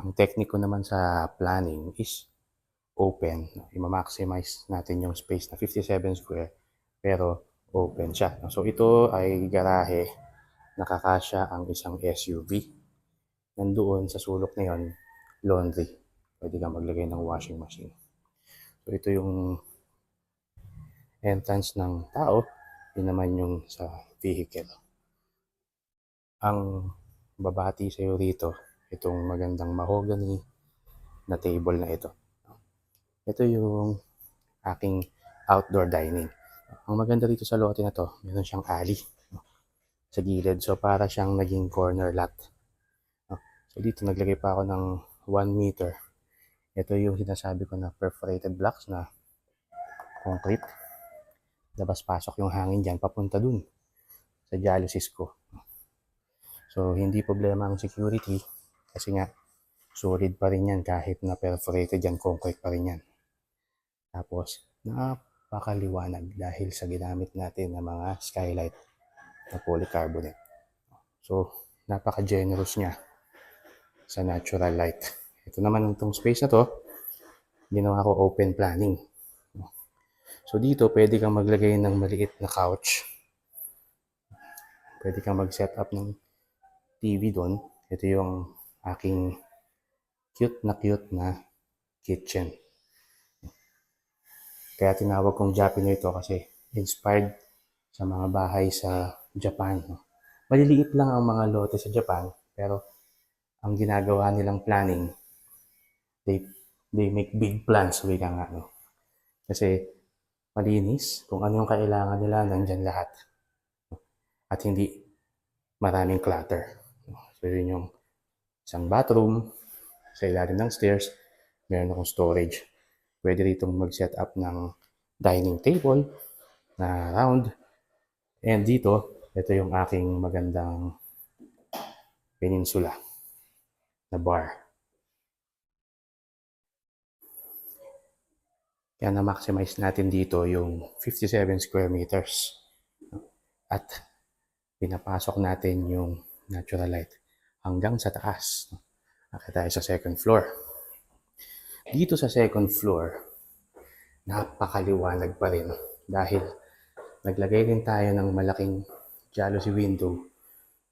Ang technique ko naman sa planning is open. I-maximize natin yung space na 57 square pero open siya. So ito ay garahe, nakakasya ang isang SUV. Nandoon sa sulok na yon, laundry. Pwede kang maglagay ng washing machine. So ito yung entrance ng tao, yun naman yung sa vehicle. Ang babati sa iyo rito, itong magandang mahogany na table na ito. Ito yung aking outdoor dining. Ang maganda dito sa lote na to, meron siyang alley sa gilid. So para siyang naging corner lot. So dito naglagay pa ako ng 1 meter. Ito yung sinasabi ko na perforated blocks na concrete. Labas-pasok yung hangin dyan, papunta dun sa jalousies ko. So hindi problema ang security kasi nga solid pa rin yan kahit na perforated yan, concrete pa rin yan. Tapos napakaliwanag dahil sa ginamit natin ng mga skylight na polycarbonate. So napaka-generous niya sa natural light. Ito naman itong space na to, ginawa ko open planning. So dito pwede kang maglagay ng maliit na couch. Pwede kang mag-set up ng TV doon. Ito yung aking cute na kitchen. Kaya tinawag kong Japino ito kasi inspired sa mga bahay sa Japan. Maliliit lang ang mga lote sa Japan, pero ang ginagawa nilang planning, they make big plans, wika nga, no? Kasi malinis, kung ano yung kailangan nila, nandyan lahat. At hindi maraming clutter. So yun yung isang bathroom, sa ilalim ng stairs, meron akong storage. Pwede rito mag-set up ng dining table na round. And dito, ito yung aking magandang peninsula na bar. Kaya na-maximize natin dito yung 57 square meters. At pinapasok natin yung natural light hanggang sa taas. Nakita tayo sa second floor. Dito sa second floor, napakaliwanag pa rin dahil naglagay din tayo ng malaking jalousie window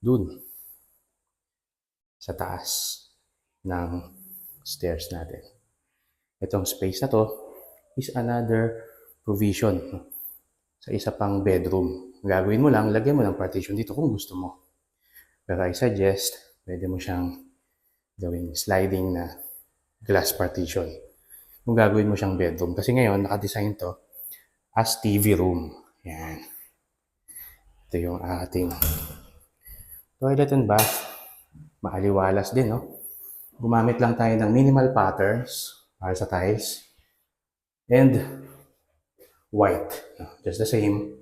dun sa taas ng stairs natin. Itong space na to is another provision sa isa pang bedroom. Ang gagawin mo lang, lagyan mo ng partition dito kung gusto mo. Pero I suggest, pwede mo siyang gawing sliding na glass partition kung gagawin mo siyang bedroom. Kasi ngayon, nakadesign to as TV room. Yan. Ito yung ating toilet and bath. Maaliwalas din, no? Gumamit lang tayo ng minimal patterns para sa tiles. And white. Just the same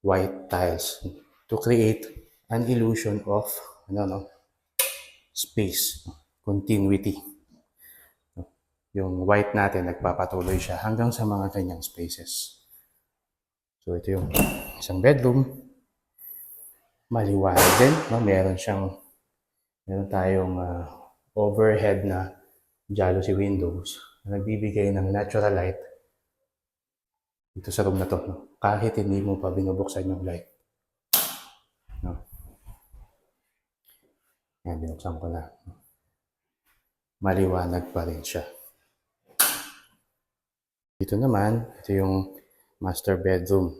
white tiles to create an illusion of space, continuity. Yung white natin, nagpapatuloy siya hanggang sa mga kanyang spaces. So ito yung isang bedroom. Maliwanag din. No? Meron tayong overhead na jalousie windows na nagbibigay ng natural light dito sa room na to. No? Kahit hindi mo pa binubuksan yung light. No? Yan, binuksan ko na. Maliwanag pa rin siya. Dito naman, ito yung master bedroom.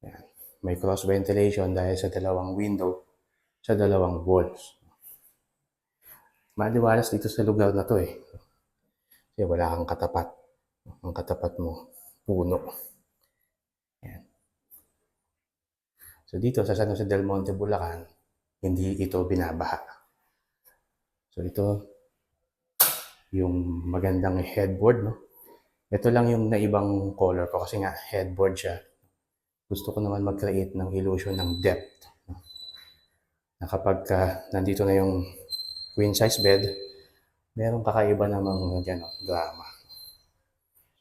Yan. May cross ventilation dahil sa dalawang window, sa dalawang walls. Maliwalas dito sa lugar na to eh. Kasi wala kang katapat. Ang katapat mo, puno. Yan. So dito sa San Jose del Monte, Bulacan, hindi ito binabaha. So ito, yung magandang headboard, no? Ito lang yung naibang color ko kasi nga headboard siya. Gusto ko naman mag-create ng illusion ng depth. No? Na kapag nandito na yung queen size bed, merong kakaiba namang drama.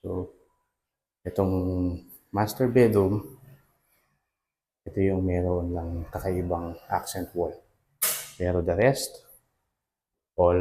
So, itong master bedroom, ito yung meron ng kakaibang accent wall. Pero the rest, all